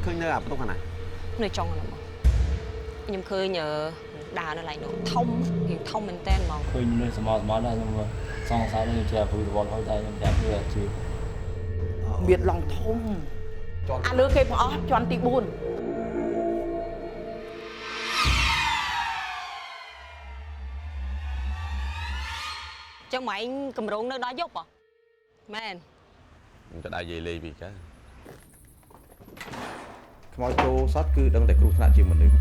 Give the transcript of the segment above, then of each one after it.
เคยเนื้ออับตรงขนาดเนื้อจงอะไรมั้งยังเคยเนื้อดาวอะไรเนาะthông thì thông mình tên mà เคยเนื้อสมอได้ยังว่าสองสายได้ยังแจกผู้บอลเขาได้ยังแจกเพื่อชื่อเบียดลองทมเลือกเคยพอจอนตีบุญจังไหมกำรงเนื้อได้ยกป่ะแม่จะได้ยีเลยvì cái ขโมยโจซัดคือดังแต่ครูขนาดจีเหมือนเดิม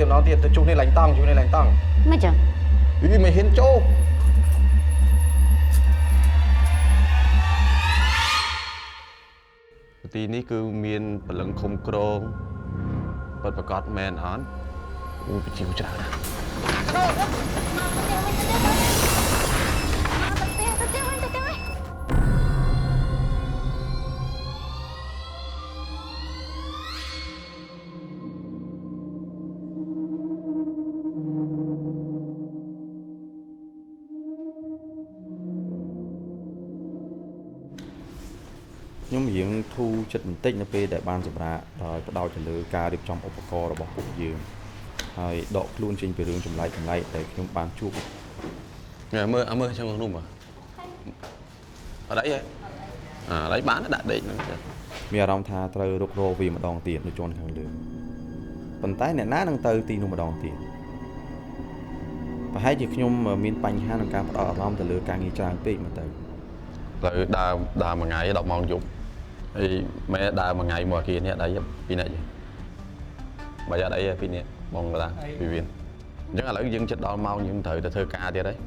nó tiệm từ chung này lánh tăng mấy chừng vì mày hiến chỗ ទីនេះគឺមានបលឹងឃុំក្រងពិតប្រកបមែនអត់អូបជាច្រើនណាស់ខ្ញុំរៀងធូរចិត្តបន្តិចនៅពេលដែលបានសម្រាប់ដោយផ្ដោតទៅលើការរៀបចំឧបករណ៍របស់ពួកយើងហើយដកខ្លួនចេញពីរឿងចម្លែកដែលខ្ញុំបានជួបមើលtrongនោះមកអត់អីហ៎អត់បានដាក់ដេកហ្នឹងមានអារម្មណ៍ថាត្រូវរុករកវាម្ដងទៀតនៅជាន់ខាងលើប៉ុន្តែអ្នកណានឹងទៅទីនោះម្ដងទៀតប្រហែលជាខ្ញុំមានបញ្ហាក្នុងការផ្ដោតអារម្មណ៍ទៅលើការងារច្រើនពេកមកទៅលើដើរមួយថ្ងៃ10ម៉ោងយប់ហើយមែនដើរមួយថ្ងៃមកអាគារនេះអត់អីពីអ្នកយបើអត់អីពីនេះបងឡាពីវាអញ្ចឹងឥឡូវយើងចិត្តដល់ម៉ោងយើងត្រូវទៅធ្វើការទៀតហើយ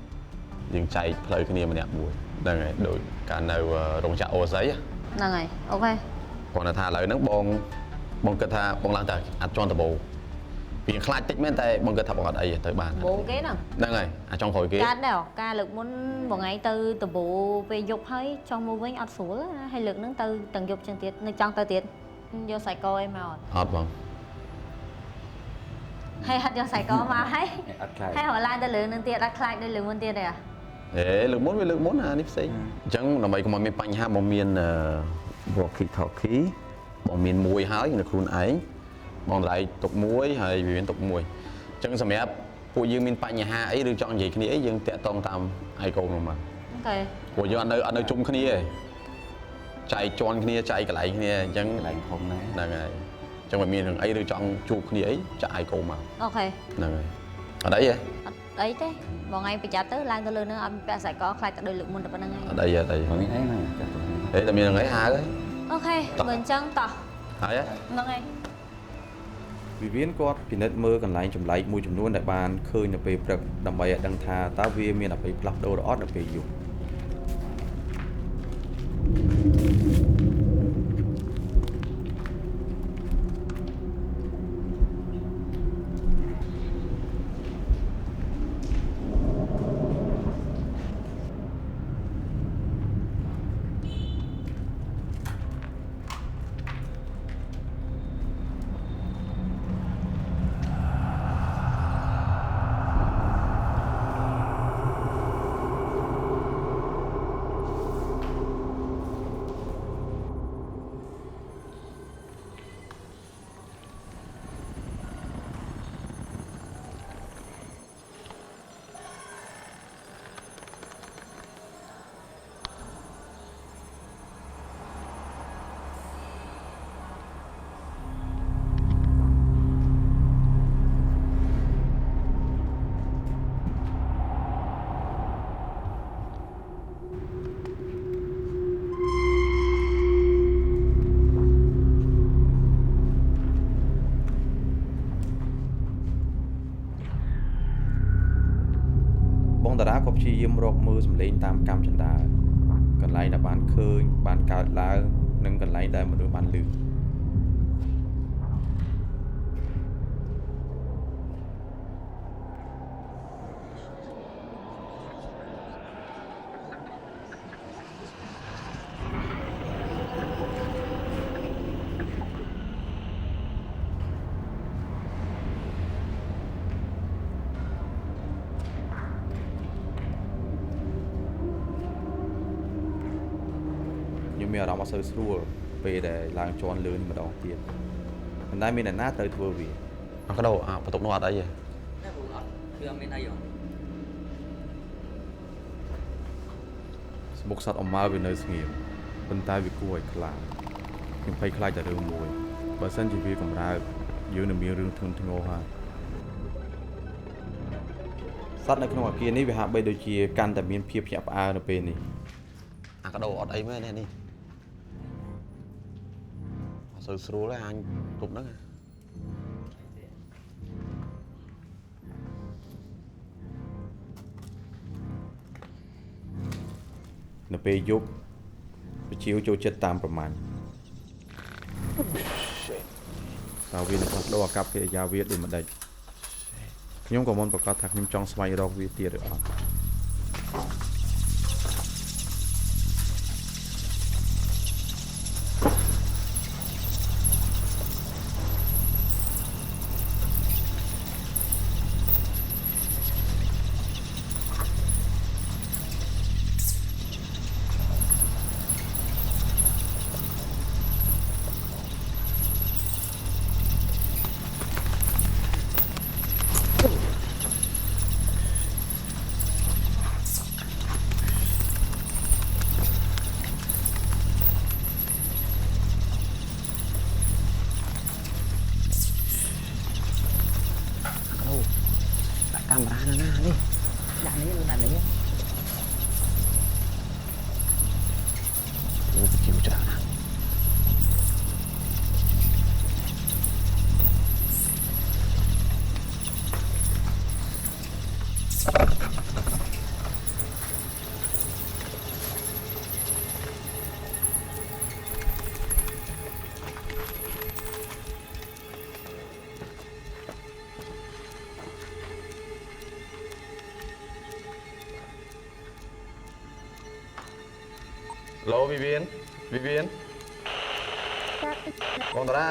យើងចែកផ្លូវគ្នាម្នាក់មួយហ្នឹងហើយដូចការនៅរោងចក្រអូស័យហ្នឹងហើយអូខេគាត់ថាឥឡូវហ្នឹងបងគិតថាបងឡើងតែអត់ជន់ដបោពីខ្លាចតិចមែនតែបងគិតថាបងអត់អីទៅបានបោគេហ្នឹងហើយអាចចង់ក្រោយគេកើតដែរការលើកមុនមួយថ្ងៃទៅដបោពេលយប់ហើយចង់មកវិញអត់ស្រួលហើយលើកហ្នឹងទៅទាំងយប់ចឹងទៀតនៅចង់ទៅទៀតយកសាយកអីមកអត់បងហើយហត់យកសាយកមកហើយអត់ខ្លាចហើយរហូតឡើងទៅលើនឹងទៀតអត់ខ្លាចដូចលើមុនទៀតទេលើកមុនវាលើកមុនអានេះផ្សេងអញ្ចឹងដើម្បីកុំឲ្យមានបញ្ហាបងមាន walkie talkie បងមានមួយហើយនៅខ្លួនឯងបងដៃទុកមួយហើយវាមានទុកមួយអញ្ចឹងសម្រាប់ពួកយើងមានបញ្ហាអីឬចង់និយាយគ្នាអីយើងតាក់ទងតាមឯកូននោះមកអូខេពួកយើងអត់នៅជុំគ្នាទេចែកជន់គ្នាចែកកន្លែងគ្នាអញ្ចឹងកន្លែងធំហ្នឹងហើយអញ្ចឹងបើមានរឿងអីឬចង់ជួបគ្នាអីចាក់ឯកូនមកអូខេហ្នឹងហើយអត់អីទេអត់អីទេបងឯងប្រយ័ត្នទៅឡើងទៅលើនឹងអត់ពាក់សាយកខ្លាចតែដូចលើកមុនតែប៉ុណ្្នឹងហើយអត់អីមានអីហ្នឹងហេតែមានរឿងអីហៅហើយអូខេបើអញ្ចឹងតោះហើយហ្នឹងហើយវិវិនគាត់ពិនិត្យមើលកន្លែងចម្លែកមួយចំនួនដែលបានឃើញនៅពេលព្រឹកដើម្បីឲ្យដឹងថាតើវាមានអ្វីផ្លាស់ប្ដូរអត់នៅពេលយប់តារាក៏ព្យាយាមរកមើលសម្លេងតាមកម្មចន្ទាកន្លែងដែលបានឃើញបានកើតឡើងនិងកន្លែងដែលមនុស្សបានឮ មានអារម្មណ៍អត់សូវស្រួលពេលដែលឡើងជាន់លឿនម្ដងទៀតប៉ុន្តែមានអ្នកណាទៅធ្វើវា អកដោបន្ទប់នោះអត់អីទេ តែព្រោះអត់គឺអត់មានអីហ៎ ស្មុកសត្វអមើវានៅស្ងៀមប៉ុន្តែវាគួរឲ្យខ្លាចខ្ញុំភ័យខ្លាចតែរឿងមួយបើសិនជាវាកម្រើកយើងនឹងមានរឿងធ្ងន់ធ្ងរហើយសត្វនៅក្នុងអាគារនេះវាហាក់បីដូចជាកាន់តែមានភាពភ្ញាក់ផ្អើលនៅពេលនេះ អកដោអត់អីមែននេះអត់សូវស្រួលទេអញទប់ហ្នឹង នៅពេលយប់វិជាវចូលចិត្តតាមប្រមាញ់តើវានឹងផ្លាស់ប្ដូរអាកប្បកិរិយាវាដូចម្ដេចខ្ញុំក៏មិនប្រកាសថាខ្ញុំចង់ស្វែងរកវាទៀតឬអត់ កាមេរ៉ាណានេះ ដាក់នេះឬដាក់នេះ អូជីវច្រើនណាស់ ឡូវីវៀនបងតារា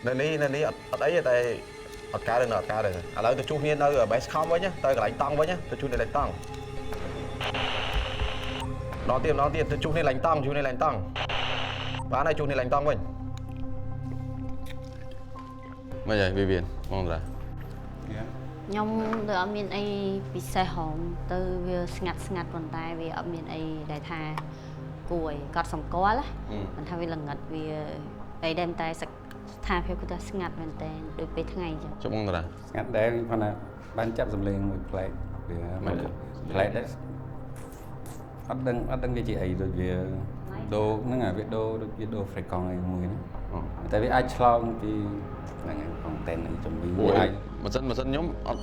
នៅនេះអត់អីទេតែអត់កើតទេឥឡូវទៅជួបគ្នានៅ base com វិញទៅកន្លែងតង់វិញទៅជួបនៅកន្លែងតង់ដល់ទៀតទៅជួបគ្នាកន្លែងតង់បានហើយជួបគ្នាកន្លែងតង់វិញមិនហើយវីវៀនបងតារា ខ្ញុំទៅអត់មានអីពិសេសហងទៅវាស្ងាត់ប៉ុន្តែវាអត់មានអីដែលថាគួរឲ្យកត់សម្គាល់ណាមិនថាវាល្ងឹតវាអីដែរតែស្ថានភាពគឺថាស្ងាត់មែនតើដូចពេលថ្ងៃអញ្ចឹង ជុំបងតារា ស្ងាត់ដែរខ្ញុំថាបានចាប់សម្លេងមួយប្លែកវាប្លែកដែរអត់ដឹងវាជាអីដូចវាដូរហ្នឹងវាដូរដូចវាដូរ frequency អីមួយហ្នឹងតែវាអាចឆ្លងពីហ្នឹងហើយ content អីជំនាញវាអាច មិនសិនខ្ញុំអត់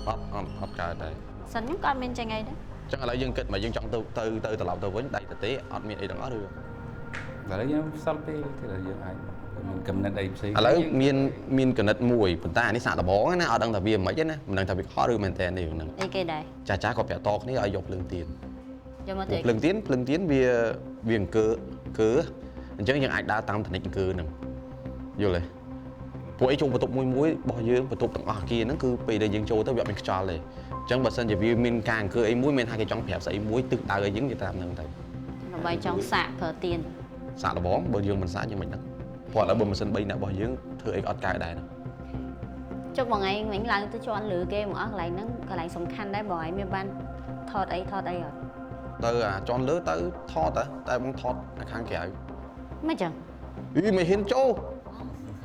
កើតដែរ សិនខ្ញុំក៏អត់មានចេញអីដែរ ចឹងឥឡូវយើងគិតមកយើងចង់ទៅត្រឡប់ទៅវិញដៃទៅទេអត់មានអីទាំងអស់ឬ ឥឡូវយើងសល់ពេលទៀតយើងអាចមានកំណត់អីផ្សេង ឥឡូវមានកណិតមួយប៉ុន្តែអានេះសាក់ដបងណាអត់ដឹងថាវាមិនខ្មិចទេណាមិនដឹងថាវាខុសឬមែនតើនេះហ្នឹង អីគេដែរ ចាស់ក៏ប្រាក់តគ្នាឲ្យយកភ្លើងទៀន យកមកទៅ ភ្លើងទៀនវាអង្គើអញ្ចឹងយើងអាចដើរតាមតនិចអង្គើហ្នឹងយល់ទេពួកអីចូលបន្ទប់មួយរបស់យើងបន្ទប់ទាំងអស់អាគារហ្នឹងគឺពេលដែលយើងចូលទៅវាអត់មានខ្យល់ទេអញ្ចឹងបើសិនជាវាមានការអង្គើអីមួយមានថាគេចង់ប្រាប់ស្អីមួយទឹកដៅអីយើងទៅតាមហ្នឹងទៅ ដើម្បីចង់សាកប្រើទៀន សាក់ដបងបើយើងមិនសាក់យើងមិនដឹងព្រោះឥឡូវបើម៉ាស៊ីន3នាក់របស់យើងធ្វើអីក៏អត់កើតដែរណា ចុះបងឯងមិញឡើងទៅជន់លើគេមកអស់កន្លែងហ្នឹងកន្លែងសំខាន់ដែរបងឯងមានបានថតអីអត់ ទៅអាចន់លើទៅថតតែបងថតនៅខាងក្រៅ មិនចឹង មិនហ៊ានចូល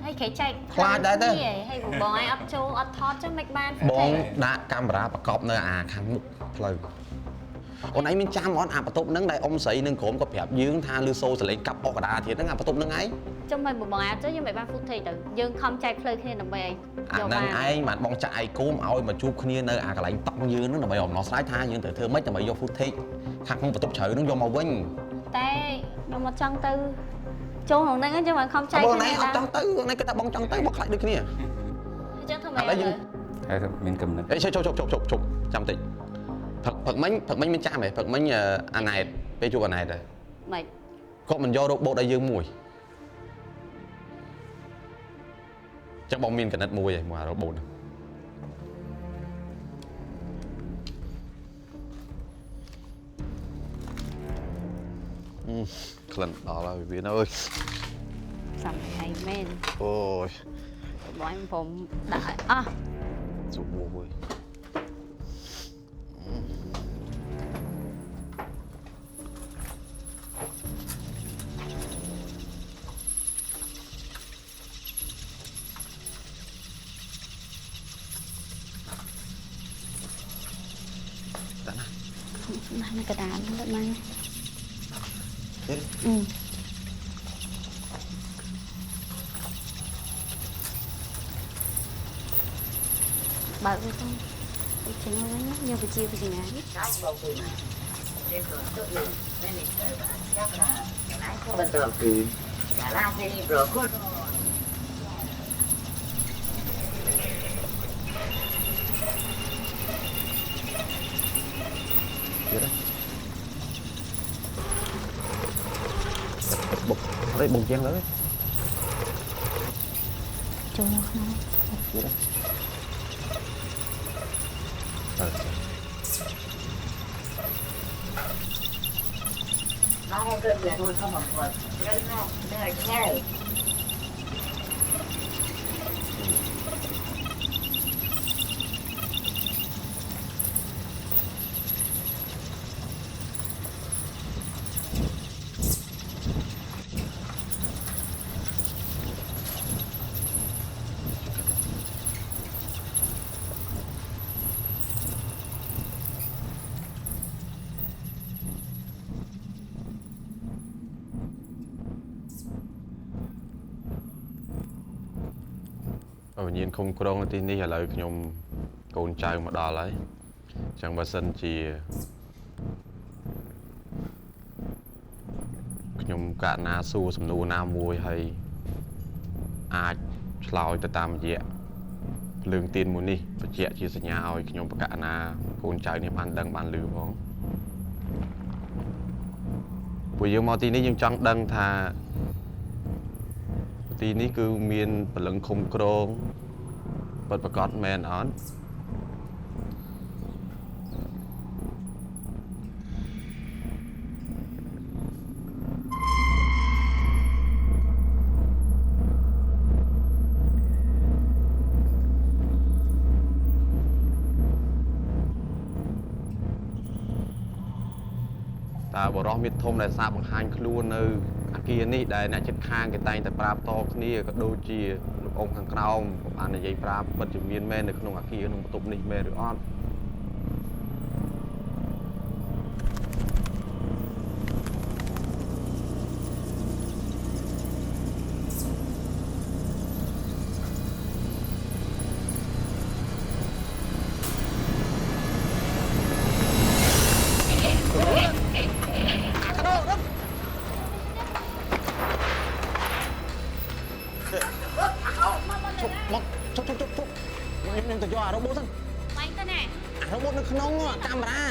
ហើយគេចែក ខ្លាចដែរទេ ហើយបងឯងអត់ចូលអត់ថតចឹងមិនបាន បងដាក់កាមេរ៉ាប្រកបនៅអាខាងមុខផ្លូវអូនឯងមានចាំអត់អាបន្ទប់ហ្នឹងដែលអ៊ំស្រីនឹងក្រុមក៏ប្រាប់យើងថាលឺសូរសលេងកាប់អកដាទៀតហ្នឹងអាបន្ទប់ហ្នឹងឯង ចុះមិនបងឯងទៅយើងមិនបាន footage ទៅយើងខំចែកផ្លូវគ្នាដើម្បីអី អាហ្នឹងឯងបានបងចាក់ឯកូមឲ្យមកជួបគ្នានៅអាកន្លែងតង់យើងហ្នឹងដើម្បីអំណោះស្រាយថាយើងត្រូវធ្វើម៉េចដើម្បីយក footage ខាងក្នុងបន្ទប់ជ្រៅហ្នឹងយកមកវិញ តែខ្ញុំអត់ចង់ទៅចូលក្នុងហ្នឹងចឹងបានខំចែក បង គ្នា ឯងអត់ចង់ទៅបងឯងគិតថាបងចង់ទៅបងខ្លាចដូចគ្នា ចឹងធ្វើម៉េច ឥឡូវយើង ហើយមានកំណត់ អេជប់ចាំតិចផឹកមិញមានចាំហ៎ផឹកមិញអាណែតពេលជួបអាណែតដែរ មិន គាត់មិនយករ៉ូបូតឲ្យយើងមួយចឹងបងមានកណិតមួយឯងមកអារ៉ូបូត ក្លិនដល់ហើយវាអើយ សំហើយមែន អូយ បងខ្ញុំដាក់ឲ្យអស់ ជុំមួយ ដាក់នៅកណ្ដាលលើម៉ាំ ទៀត បើវាទៅចេញមកវិញយកទៅជាពីណានេះ ទៀតបុកអីបុកជាងលើ ចូលក្នុង ទៀតអើ វិញ្ញាណគុំក្រងនៅទីនេះឥឡូវខ្ញុំកូនចៅមកដល់ហើយអញ្ចឹងបើសិនជាខ្ញុំកាណាសួរសំណួរណាមួយហើយអាចឆ្លើយទៅតាមរយៈភ្លើងទៀនមួយនេះបញ្ជាក់ជាសញ្ញាឲ្យខ្ញុំប្រកាសណាកូនចៅនេះបានដឹងបានឮផងពួកយើងមកទីនេះយើងចង់ដឹងថាទីនេះគឺមានពលឹងឃុំក្រងពិតប្រាកដមែនអត់តើបរោះមានធំដែលសាបបង្ហាញខ្លួននៅអាគារនេះដែលអ្នកជិតខាងគេតែងតែប្រាប់តគ្នាក៏ដូចជាលោកអ៊ំខាងក្រោមក៏បាននិយាយប្រាប់ពិតជាមានមែននៅក្នុងអាគារក្នុងបន្ទប់នេះមែនឬអត់មកជប់ខ្ញុំទៅយកអារ៉ូបូតហ្នឹង បាញ់ទៅណា អារ៉ូបូតនៅក្នុងកាមេរ៉ា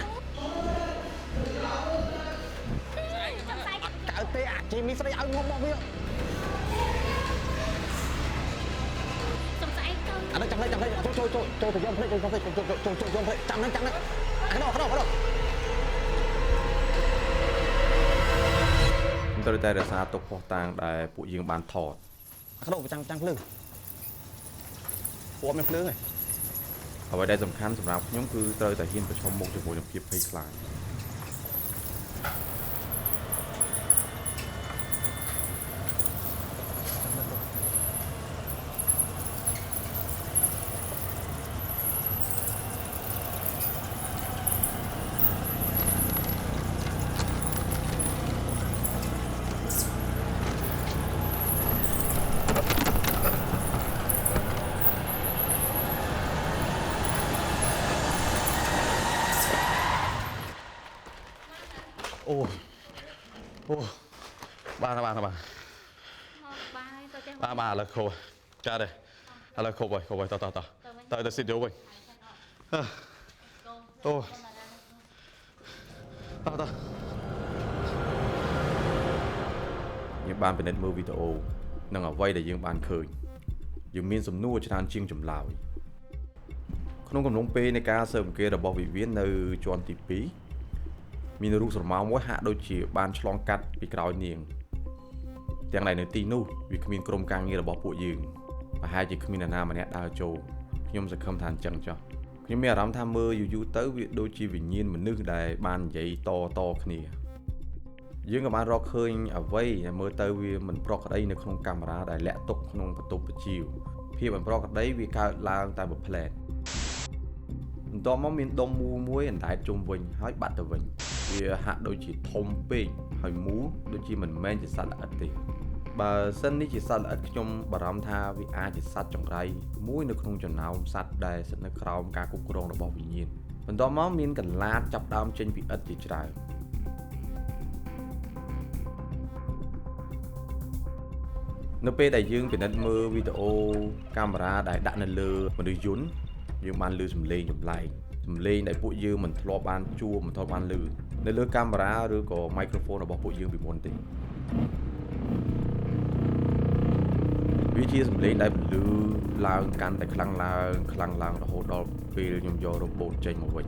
កើតទេអាជីមីស្រីឲ្យងប់មកវា សំស្អែកទៅ អានេះចាំលេចចូលទៅយកភ្លេចចូលភ្លេចចូលភ្លេចចាំហ្នឹងអានោះត្រូវតែរក្សាទុកផុសតាងដែលពួកយើងបានថត អានោះចាំភ្លើងពួកមានភ្លើងឯង អ្វីដែលសំខាន់សម្រាប់ខ្ញុំគឺត្រូវតែហ៊ានប្រឈមមុខជាមួយនឹងភាពភ័យខ្លាច អូបាន បាយទៅចេះ បាទឥឡូវខូចាទេឥឡូវខូហើយតទៅស៊ីតយកវិញអូតយើងបានពិនិត្យមើលវីដេអូនិងអ្វីដែលយើងបានឃើញយើងមានសំណួរច្រើនជាងចម្លើយក្នុងកំឡុងពេលនៃការស៊ើបអង្កេតរបស់វិវិននៅជាន់ទី2 មានរូបស្រមោលមួយហាក់ដូចជាបានឆ្លងកាត់ពីក្រោយនាងទាំងដែលនៅទីនោះវាគ្មានក្រុមការងាររបស់ពួកយើងប្រហែលជាគ្មានអ្នកណាម្នាក់ដើរចូលខ្ញុំសង្ឃឹមថាអញ្ចឹងចុះខ្ញុំមានអារម្មណ៍ថាមើលយូរទៅវាដូចជាវិញ្ញាណមនុស្សដែលបាននិយាយតគ្នាយើងក៏បានរកឃើញអ្វីដែលមើលទៅវាមិនប្រក្រតីនៅក្នុងកាមេរ៉ាដែលលាក់ទុកក្នុងបន្ទប់បញ្ជីវភាពមិនប្រក្រតីវាកើតឡើងតែមួយផ្លែតបន្ទាប់មកមានដុំមូលមួយអណ្ដែតជុំវិញហើយបាត់ទៅវិញវាហាក់ដូចជាធំពេកហើយមូលដូចជាមិនមែនជាសត្វល្អិតទេបើសិននេះជាសត្វល្អិតខ្ញុំបារម្ភថាវាអាចជាសត្វចង្រៃមួយនៅក្នុងចំណោមសត្វដែលស្ថិតនៅក្រោមការគ្រប់គ្រងរបស់វិញ្ញាណបន្ទាប់មកមានកន្លាតចាប់ដើមចេញពីឥដ្ឋជាច្រើននៅពេលដែលយើងពិនិត្យមើលវីដេអូកាមេរ៉ាដែលដាក់នៅលើមនុស្សយន្តយើងបានឮសំឡេងចម្លែកសំឡេងដែលពួកយើងមិនធ្លាប់បានជួបមិនធ្លាប់បានឮនៅលើកាមេរ៉ាឬក៏ microphone របស់ពួកយើងពីមុនទេវាជាសំឡេងដែលបន្លឺឡើងកាន់តែខ្លាំងឡើងរហូតដល់ពេលខ្ញុំយករ៉ូបូតចេញមកវិញ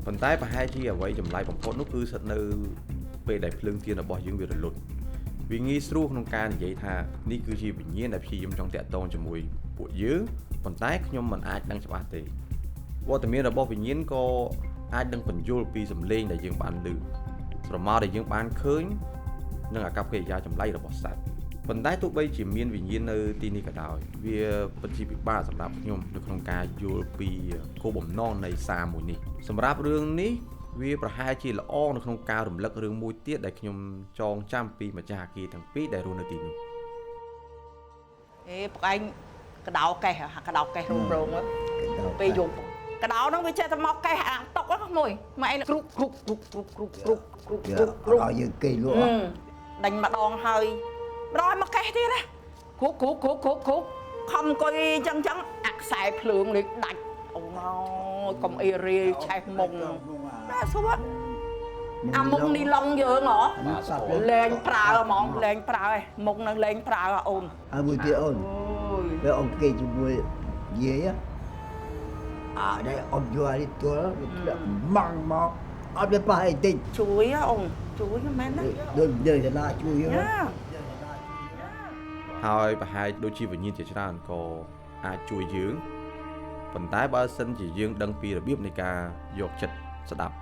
ប៉ុន្តែប្រហែលជាអ្វីចម្លែកបំផុតនោះគឺស្ថិតនៅពេលដែលភ្លើងទៀនរបស់យើងវារលត់វាងាយស្រួលក្នុងការនិយាយថានេះគឺជាវិញ្ញាណដែលព្យាយាមចង់តាក់ទងជាមួយពួកយើងប៉ុន្តែខ្ញុំមិនអាចដឹងច្បាស់ទេវត្តមានរបស់វិញ្ញាណក៏អាចនឹងបញ្យល់ពីសំឡេងដែលយើងបានឮស្រមោលដែលយើងបានឃើញនិងអាកប្បកិរិយាចម្លែករបស់សត្វប៉ុន្តែទោះបីជាមានវិញ្ញាណនៅទីនេះក៏ដោយវាពិតជាពិបាកសម្រាប់ខ្ញុំនៅក្នុងការយល់ពីគោលបំណងនៃសារមួយនេះសម្រាប់រឿងនេះវាប្រហែលជាល្អនៅក្នុងការរំលឹករឿងមួយទៀតដែលខ្ញុំចងចាំពីម្ចាស់អគារទាំងពីរដែលរស់នៅទីនោះប្អូនកដោកេះកដោកេះរងពេលយប់កដោហ្នឹងវាចេះតែមកកេះអាតុកហ្នឹងមួយម៉ែគ្រុកឲ្យយើងគេលក់ដេញម្ដងហើយម្ដងមកកេះទៀតណាគ្រុកខំអង្គុយចឹងអាខ្សែភ្លើងលេចដាច់អូកុំអេរីឆេះមុងណាសួរអាមុងនេះឡុងយើងហ៎លែងប្រើហ្មងលែងប្រើឯងមុងនឹងលែងប្រើអូនហើយមួយទៀតអូនពេលអង្គគេជាមួយយាយđây ông vừa đi tua măng mọc ông đi phải tình chuối á ông chuối cái men đó đừng đời là chuối á ហើយប្រហែលដូចជាវិញ្ញាណជាច្រើនក៏អាចជួយយើងប៉ុន្តែបើសិនជាយើងដឹងពីរបៀបនៃការយកចិត្តស្ដាប់